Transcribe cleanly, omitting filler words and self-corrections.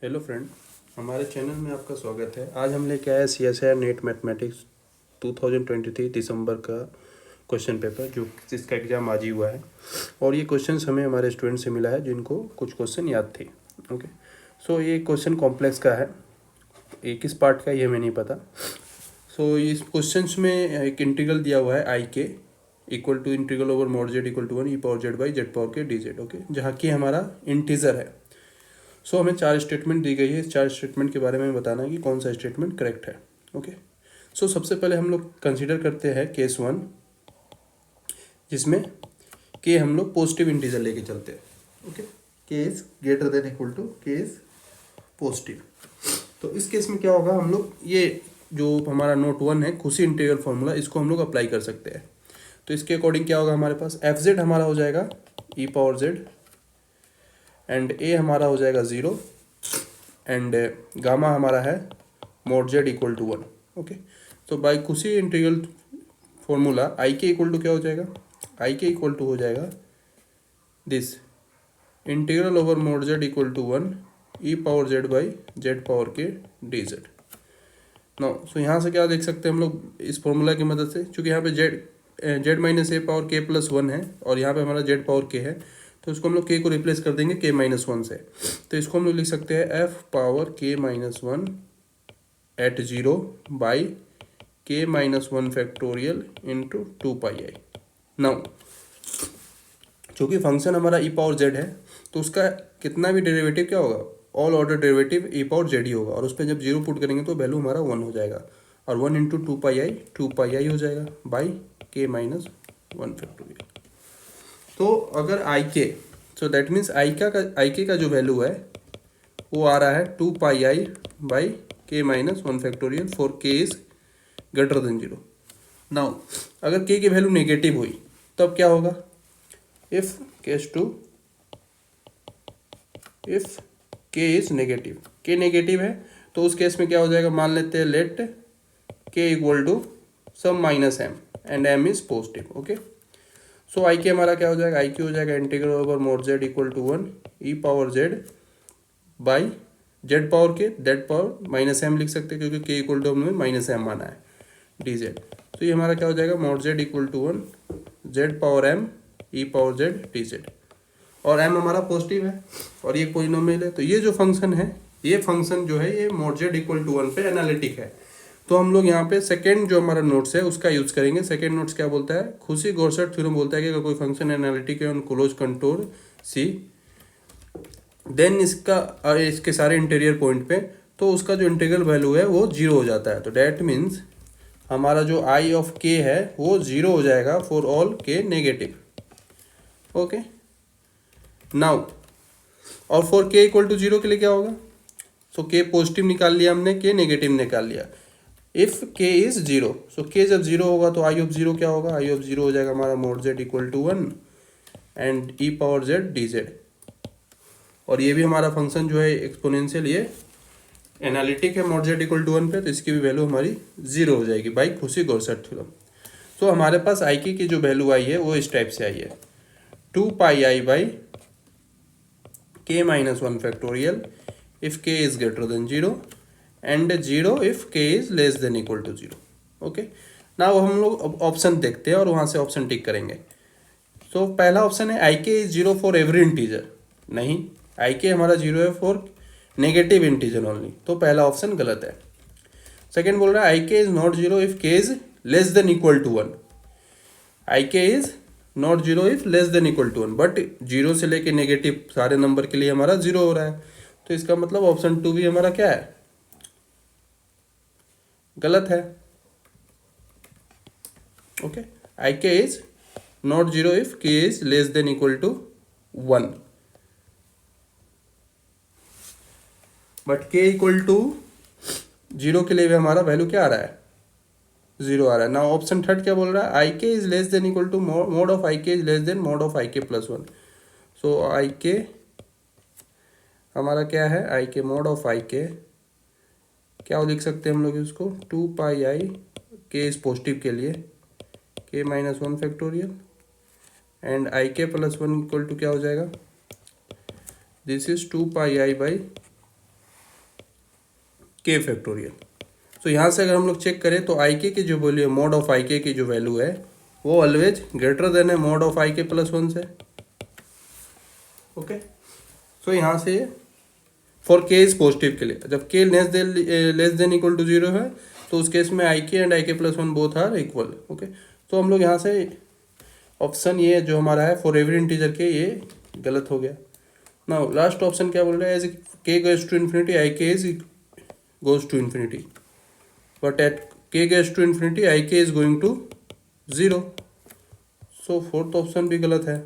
Hello friend, हमारे channel में आपका स्वागत है। आज हम लेके आए CSIR नेट मैथमेटिक्स 2023 दिसंबर का क्वेश्चन पेपर, जो जिसका एग्ज़ाम आज ही हुआ है। और ये क्वेश्चंस हमें हमारे स्टूडेंट से मिला है जिनको कुछ क्वेश्चन याद थे। ओके, सो ये क्वेश्चन कॉम्प्लेक्स का है, ये किस पार्ट का ये हमें नहीं पता। सो इस क्वेश्चंस में एक इंटीग्रल दिया हुआ है I k equal to integral over mod Z equal to 1 E power Z by Z power k d z. Okay, जहाँ की हमारा इंटीजर है। सो हमें 4 स्टेटमेंट दी गई है। इस 4 स्टेटमेंट के बारे में बताना है कि कौन सा स्टेटमेंट करेक्ट है। ओके, सो सबसे पहले हम लोग कंसीडर करते हैं केस 1, जिसमें के हम लोग पॉजिटिव इंटीजर लेके चलते हैं। Okay, case greater than equal to case positive. तो इस केस में क्या होगा, हम लोग ये जो हमारा नोट 1 है खुशी इंटीग्रल फॉर्मूला, इसको हम लोग अप्लाई कर सकते हैं। तो इसके अकॉर्डिंग क्या होगा, हमारे पास एफ जेड हमारा हो जाएगा e power z, and a हमारा हो जाएगा 0, एंड गामा हमारा है mod Z equal to 1। Okay, तो by Cauchy integral formula I k equal to क्या हो जाएगा, आई के इक्वल टू हो जाएगा this integral over mod Z equal to 1 E power Z by Z power k d z. No, so यहाँ से क्या देख सकते हैं हम लोग इस फॉर्मूला की मदद से, चूँकि यहाँ पे जेड माइनस ए पावर के प्लस 1 है और यहाँ पे हमारा जेड पावर के है, तो इसको हम लोग के को रिप्लेस कर देंगे के माइनस 1 से। तो इसको हम लोग लिख सकते हैं एफ पावर के minus 1 eight 0 by K minus 1 factorial into 2 pi I. Now चूँकि फंक्शन हमारा ई पावर जेड है, तो उसका कितना भी डेरिवेटिव क्या होगा, ऑल ऑर्डर डेरिवेटिव ई पावर जेड ही होगा, और उस पर जब 0 पुट करेंगे तो वैल्यू हमारा 1 हो जाएगा, और 1 इंटू 2 पाई आई हो जाएगा बाई के माइनस 1 फैक्टोरियल। तो अगर आई के, सो दैट मीन्स आई के का जो वैल्यू है वो आ रहा है 2 pi I by K minus 1 factorial for के इज ग्रेटर देन 0। नाउ अगर के की वैल्यू नेगेटिव हुई तब क्या होगा, इफ केस 2 इफ के इज नेगेटिव, के नेगेटिव है तो उस केस में क्या हो जाएगा, मान लेते हैं let K equal to sum minus M and M is positive. Okay, so I K हमारा क्या हो जाएगा, आई के हो जाएगा integral over mod Z equal to 1 E power Z by Z power K Z power minus M लिख सकते हैं, क्योंकि के इक्वल टू हमने माइनस एम माना है डी जेड। तो ये हमारा क्या हो जाएगा, mod Z equal to 1 z power m e power z d z, और एम हमारा पॉजिटिव है और ये पॉलिनोमियल है। तो ये जो फंक्शन है, ये फंक्शन जो है ये मॉड जेड इक्वल टू 1 पे एनालिटिक है। तो हम लोग यहाँ पे सेकेंड जो हमारा नोट्स है उसका यूज करेंगे। सेकेंड नोट्स क्या बोलता है, खुशी गॉर्सट थ्योरम बोलता है कि अगर कोई फंक्शन एनालिटिक है on close contour C, then इसके सारे इंटीरियर पॉइंट पे तो उसका जो इंटीग्रल वैल्यू है वो 0 हो जाता है। तो डैट मीन्स हमारा जो आई ऑफ के है वो 0 हो जाएगा फॉर ऑल के नेगेटिव। ओके, नाउ और फॉर के इक्वल टू 0 के लिए क्या होगा, सो के पॉजिटिव निकाल लिया हमने, के नेगेटिव निकाल लिया। इफ के इज 0, सो के जब 0 होगा तो आई ऑफ 0 क्या होगा, आई ऑफ 0 हो जाएगा हमारा mod Z equal to 1 and e power z d z. और ये भी हमारा फंक्शन जो है एक्सपोनेंशियल, ये एनालिटिक है मॉड जेड इक्वल टू 1 पे, तो इसकी भी वैल्यू हमारी 0 हो जाएगी बाई खुशी गॉर्सट थ्योरम। तो हमारे पास आई की जो वैल्यू आई है वो इस टाइप से आई है 2 pi I by K minus 1 factorial if के is greater than 0 and 0 if के is less than equal to 0। Okay, now हम लोग ऑप्शन देखते हैं और वहाँ से ऑप्शन टिक करेंगे। तो पहला ऑप्शन है आई के इज 0 फॉर एवरी इंटीजर, नहीं, आई के हमारा 0 है फॉर नेगेटिव इंटीजर ओनली, तो पहला ऑप्शन गलत है। सेकेंड बोल रहा है आई के इज नॉट 0 इफ के is less than equal to 1, I के is not 0 if less than equal to 1, but 0 से लेके नेगेटिव सारे नंबर के लिए हमारा 0 हो रहा है, तो इसका मतलब ऑप्शन 2 भी हमारा क्या है, गलत है। ओके, आई के इज नॉट 0 इफ के is less than equal to 1, but k equal to 0 के लिए भी हमारा वैल्यू क्या आ रहा है, 0 आ रहा है। ना ऑप्शन थर्ड क्या बोल रहा है, आई के is less than equal to mod of I के is less than mod of I के प्लस 1। सो आई के हमारा क्या है, आई के मोड ऑफ आई के क्या लिख सकते हैं हम लोग इसको 2 पाई आई के इज पॉजिटिव के लिए के माइनस 1 फैक्टोरियल एंड आई के प्लस 1 इक्वल टू क्या हो जाएगा, this is 2 pi I by के फैक्टोरियल। तो यहाँ से अगर हम लोग चेक करें तो आई के की जो वैल्यू है, मॉड ऑफ आई के की जो वैल्यू है वो ऑलवेज ग्रेटर देन है मॉड ऑफ आई के प्लस वन से। ओके, सो यहाँ से फॉर के इज पॉजिटिव के लिए, जब k less than equal to zero है तो उस केस में आई के एंड आई के plus one both are equal. Okay, तो हम लोग यहाँ से ऑप्शन ये जो हमारा है फॉर एवरी इंटीजर के, ये गलत हो गया। नाउ लास्ट ऑप्शन क्या बोल रहा है, एज के गोज टू इन्फिनिटी आई के is goes to infinity, but at k goes to infinity I के is going to zero. So fourth option भी गलत है।